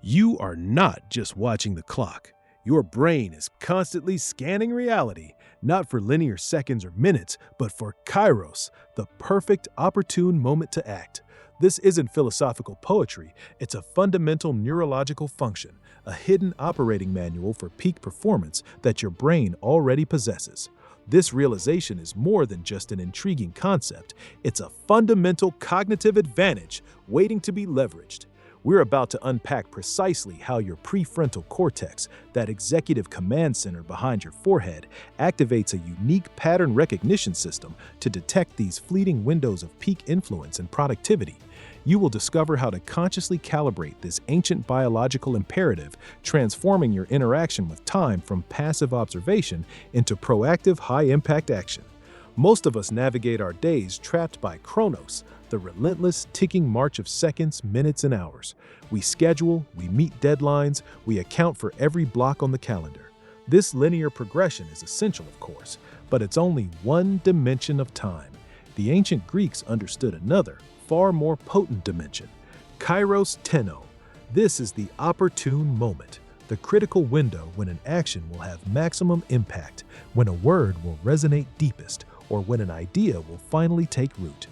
You are not just watching the clock. Your brain is constantly scanning reality, not for linear seconds or minutes, but for Kairos, the perfect opportune moment to act. This isn't philosophical poetry, it's a fundamental neurological function, a hidden operating manual for peak performance that your brain already possesses. This realization is more than just an intriguing concept, it's a fundamental cognitive advantage waiting to be leveraged. We're about to unpack precisely how your prefrontal cortex, that executive command center behind your forehead, activates a unique pattern recognition system to detect these fleeting windows of peak influence and productivity. You will discover how to consciously calibrate this ancient biological imperative, transforming your interaction with time from passive observation into proactive, high-impact action. Most of us navigate our days trapped by Chronos, the relentless ticking march of seconds, minutes, and hours. We schedule, we meet deadlines, we account for every block on the calendar. This linear progression is essential, of course, but it's only one dimension of time. The ancient Greeks understood another, far more potent dimension, Kairos tenno. This is the opportune moment, the critical window when an action will have maximum impact, when a word will resonate deepest, or when an idea will finally take root.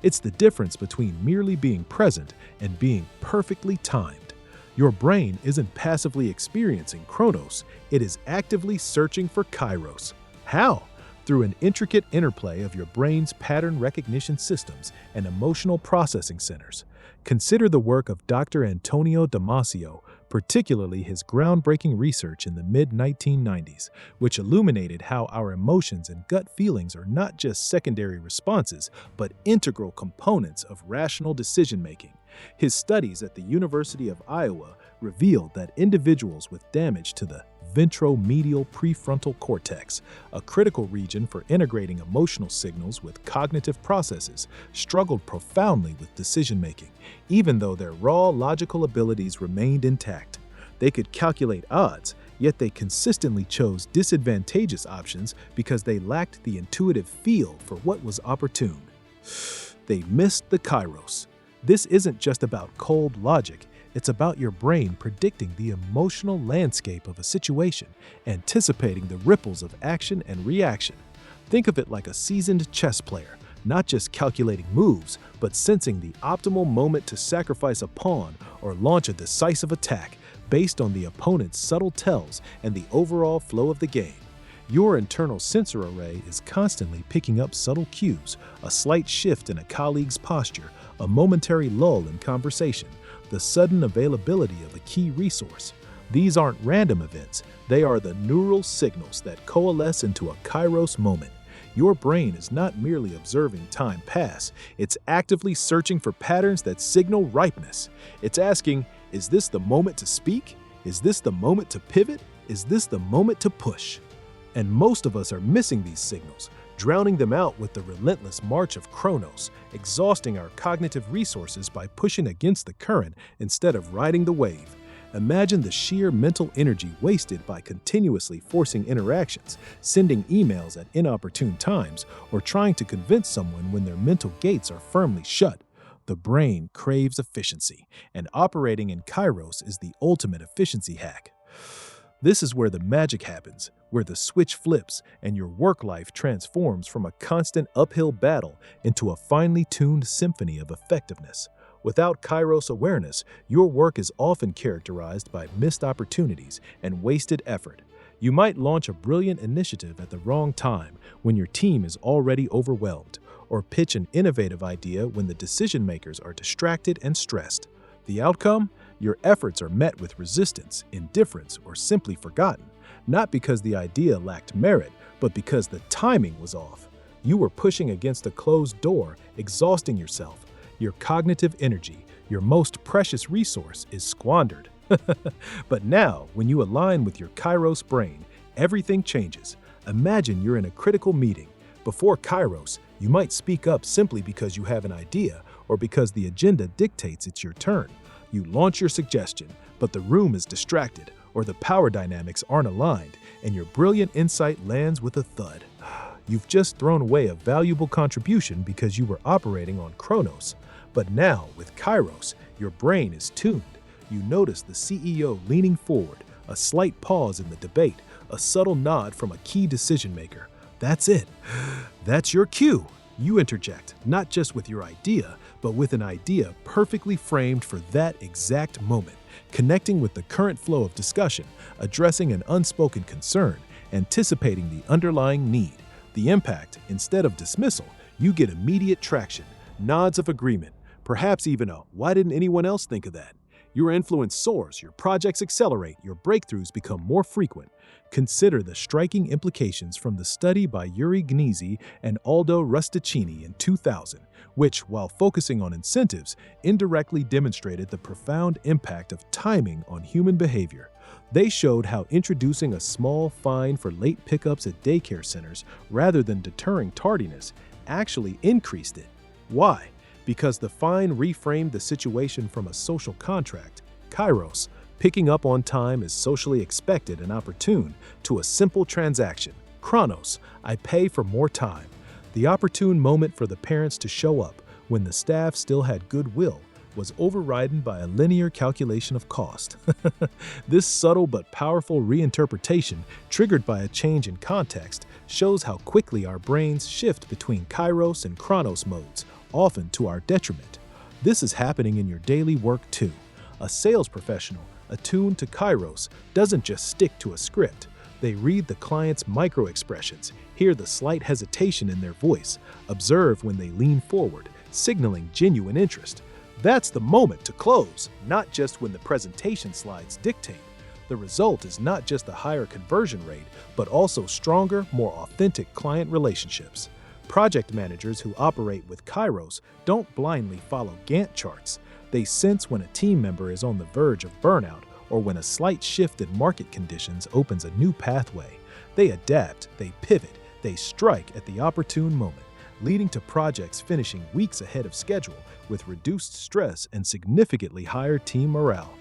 It's the difference between merely being present and being perfectly timed. Your brain isn't passively experiencing Chronos, it is actively searching for Kairos. How? Through an intricate interplay of your brain's pattern recognition systems and emotional processing centers. Consider the work of Dr. Antonio Damasio, particularly his groundbreaking research in the mid-1990s, which illuminated how our emotions and gut feelings are not just secondary responses, but integral components of rational decision-making. His studies at the University of Iowa revealed that individuals with damage to the ventromedial prefrontal cortex, a critical region for integrating emotional signals with cognitive processes, struggled profoundly with decision-making, even though their raw logical abilities remained intact. They could calculate odds, yet they consistently chose disadvantageous options because they lacked the intuitive feel for what was opportune. They missed the Kairos. This isn't just about cold logic. It's about your brain predicting the emotional landscape of a situation, anticipating the ripples of action and reaction. Think of it like a seasoned chess player, not just calculating moves, but sensing the optimal moment to sacrifice a pawn or launch a decisive attack based on the opponent's subtle tells and the overall flow of the game. Your internal sensor array is constantly picking up subtle cues, a slight shift in a colleague's posture, a momentary lull in conversation, the sudden availability of a key resource. These aren't random events, they are the neural signals that coalesce into a Kairos moment. Your brain is not merely observing time pass, it's actively searching for patterns that signal ripeness. It's asking, is this the moment to speak? Is this the moment to pivot? Is this the moment to push? And most of us are missing these signals, drowning them out with the relentless march of Chronos, exhausting our cognitive resources by pushing against the current instead of riding the wave. Imagine the sheer mental energy wasted by continuously forcing interactions, sending emails at inopportune times, or trying to convince someone when their mental gates are firmly shut. The brain craves efficiency, and operating in Kairos is the ultimate efficiency hack. This is where the magic happens, where the switch flips and your work life transforms from a constant uphill battle into a finely tuned symphony of effectiveness. Without Kairos awareness, your work is often characterized by missed opportunities and wasted effort. You might launch a brilliant initiative at the wrong time when your team is already overwhelmed, or pitch an innovative idea when the decision makers are distracted and stressed. The outcome? Your efforts are met with resistance, indifference, or simply forgotten, not because the idea lacked merit, but because the timing was off. You were pushing against a closed door, exhausting yourself. Your cognitive energy, your most precious resource, is squandered. But now, when you align with your Kairos brain, everything changes. Imagine you're in a critical meeting. Before Kairos, you might speak up simply because you have an idea or because the agenda dictates it's your turn. You launch your suggestion, but the room is distracted, or the power dynamics aren't aligned, and your brilliant insight lands with a thud. You've just thrown away a valuable contribution because you were operating on Chronos. But now, with Kairos, your brain is tuned. You notice the CEO leaning forward, a slight pause in the debate, a subtle nod from a key decision maker. That's it. That's your cue. You interject, not just with your idea, but with an idea perfectly framed for that exact moment, connecting with the current flow of discussion, addressing an unspoken concern, anticipating the underlying need. The impact, instead of dismissal, you get immediate traction, nods of agreement, perhaps even a "why didn't anyone else think of that?" Your influence soars, your projects accelerate, your breakthroughs become more frequent. Consider the striking implications from the study by Yuri Gnizzi and Aldo Rusticini in 2000, which, while focusing on incentives, indirectly demonstrated the profound impact of timing on human behavior. They showed how introducing a small fine for late pickups at daycare centers, rather than deterring tardiness, actually increased it. Why? Because the fine reframed the situation from a social contract, Kairos, picking up on time is socially expected and opportune, to a simple transaction, Chronos, I pay for more time. The opportune moment for the parents to show up, when the staff still had goodwill, was overridden by a linear calculation of cost. This subtle but powerful reinterpretation, triggered by a change in context, shows how quickly our brains shift between Kairos and Chronos modes, often to our detriment. This is happening in your daily work too. A sales professional, attuned to Kairos, doesn't just stick to a script. They read the client's micro-expressions, hear the slight hesitation in their voice, observe when they lean forward, signaling genuine interest. That's the moment to close, not just when the presentation slides dictate. The result is not just a higher conversion rate, but also stronger, more authentic client relationships. Project managers who operate with Kairos don't blindly follow Gantt charts. They sense when a team member is on the verge of burnout or when a slight shift in market conditions opens a new pathway. They adapt, they pivot, they strike at the opportune moment, leading to projects finishing weeks ahead of schedule with reduced stress and significantly higher team morale.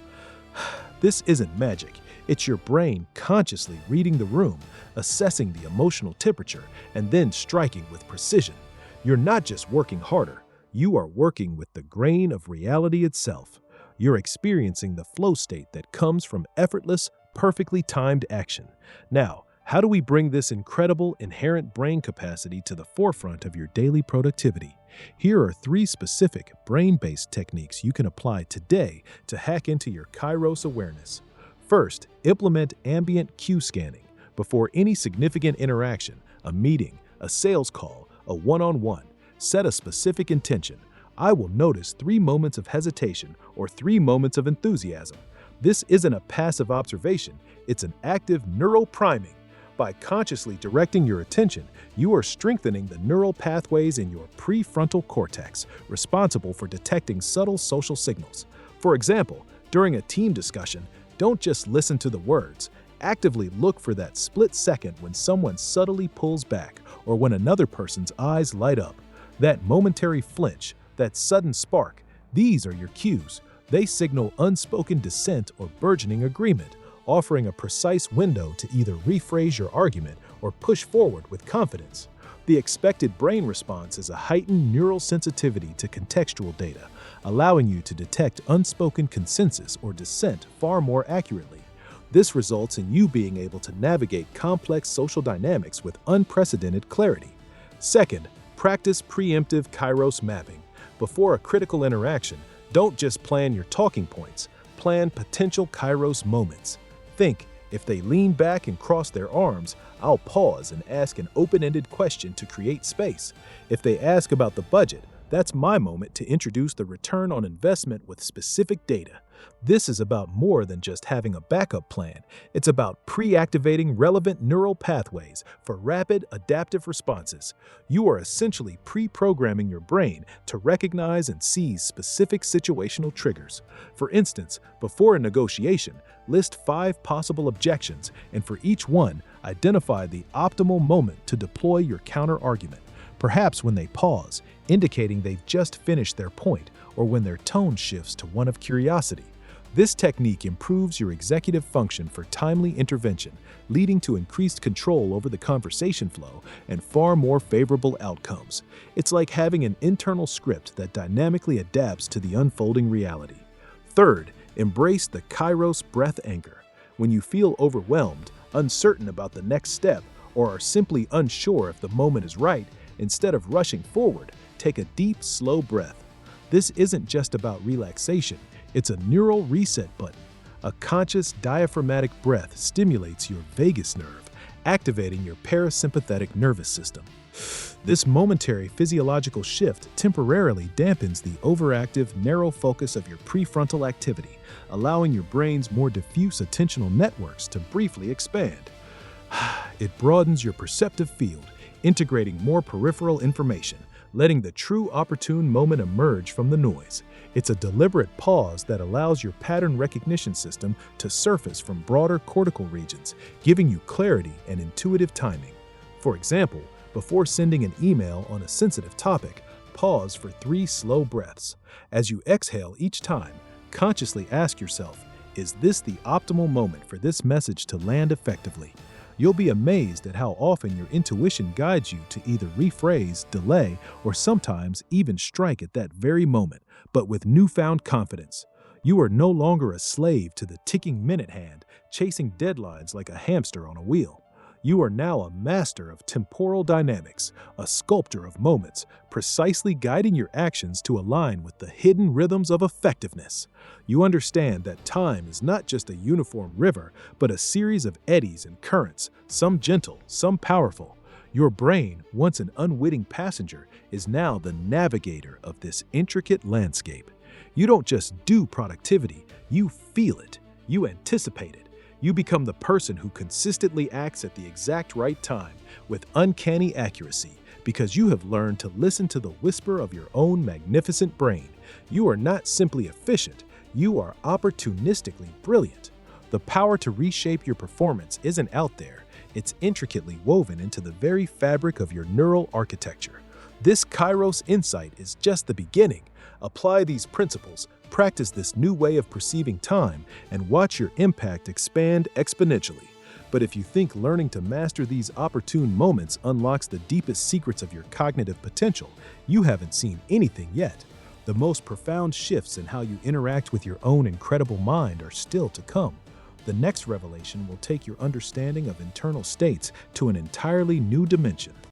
This isn't magic. It's your brain consciously reading the room, assessing the emotional temperature, and then striking with precision. You're not just working harder, you are working with the grain of reality itself. You're experiencing the flow state that comes from effortless, perfectly timed action. Now, how do we bring this incredible inherent brain capacity to the forefront of your daily productivity? Here are 3 specific brain-based techniques you can apply today to hack into your Kairos awareness. First, implement ambient cue scanning. Before any significant interaction, a meeting, a sales call, a one-on-one, set a specific intention. I will notice 3 moments of hesitation or 3 moments of enthusiasm. This isn't a passive observation, it's an active neural priming. By consciously directing your attention, you are strengthening the neural pathways in your prefrontal cortex, responsible for detecting subtle social signals. For example, during a team discussion, don't just listen to the words. Actively look for that split second when someone subtly pulls back or when another person's eyes light up. That momentary flinch, that sudden spark, these are your cues. They signal unspoken dissent or burgeoning agreement, offering a precise window to either rephrase your argument or push forward with confidence. The expected brain response is a heightened neural sensitivity to contextual data, allowing you to detect unspoken consensus or dissent far more accurately. This results in you being able to navigate complex social dynamics with unprecedented clarity. Second, practice preemptive Kairos mapping. Before a critical interaction, don't just plan your talking points, plan potential Kairos moments. Think, if they lean back and cross their arms, I'll pause and ask an open-ended question to create space. If they ask about the budget, that's my moment to introduce the return on investment with specific data. This is about more than just having a backup plan. It's about pre-activating relevant neural pathways for rapid, adaptive responses. You are essentially pre-programming your brain to recognize and seize specific situational triggers. For instance, before a negotiation, list 5 possible objections, and for each one, identify the optimal moment to deploy your counter-argument. Perhaps when they pause, indicating they've just finished their point, or when their tone shifts to one of curiosity. This technique improves your executive function for timely intervention, leading to increased control over the conversation flow and far more favorable outcomes. It's like having an internal script that dynamically adapts to the unfolding reality. Third, Embrace the Kairos breath anchor. When you feel overwhelmed, uncertain about the next step, or are simply unsure if the moment is right, instead of rushing forward, take a deep, slow breath. This isn't just about relaxation, it's a neural reset button. A conscious diaphragmatic breath stimulates your vagus nerve, activating your parasympathetic nervous system. This momentary physiological shift temporarily dampens the overactive, narrow focus of your prefrontal activity, allowing your brain's more diffuse attentional networks to briefly expand. It broadens your perceptive field, integrating more peripheral information, letting the true opportune moment emerge from the noise. It's a deliberate pause that allows your pattern recognition system to surface from broader cortical regions, giving you clarity and intuitive timing. For example, before sending an email on a sensitive topic, pause for 3 slow breaths. As you exhale each time, consciously ask yourself, is this the optimal moment for this message to land effectively? You'll be amazed at how often your intuition guides you to either rephrase, delay, or sometimes even strike at that very moment, but with newfound confidence. You are no longer a slave to the ticking minute hand, chasing deadlines like a hamster on a wheel. You are now a master of temporal dynamics, a sculptor of moments, precisely guiding your actions to align with the hidden rhythms of effectiveness. You understand that time is not just a uniform river, but a series of eddies and currents, some gentle, some powerful. Your brain, once an unwitting passenger, is now the navigator of this intricate landscape. You don't just do productivity, you feel it, you anticipate it. You become the person who consistently acts at the exact right time with uncanny accuracy because you have learned to listen to the whisper of your own magnificent brain. You are not simply efficient, you are opportunistically brilliant. The power to reshape your performance isn't out there, it's intricately woven into the very fabric of your neural architecture. This Kairos insight is just the beginning. Apply these principles, practice this new way of perceiving time, and watch your impact expand exponentially. But if you think learning to master these opportune moments unlocks the deepest secrets of your cognitive potential, you haven't seen anything yet. The most profound shifts in how you interact with your own incredible mind are still to come. The next revelation will take your understanding of internal states to an entirely new dimension.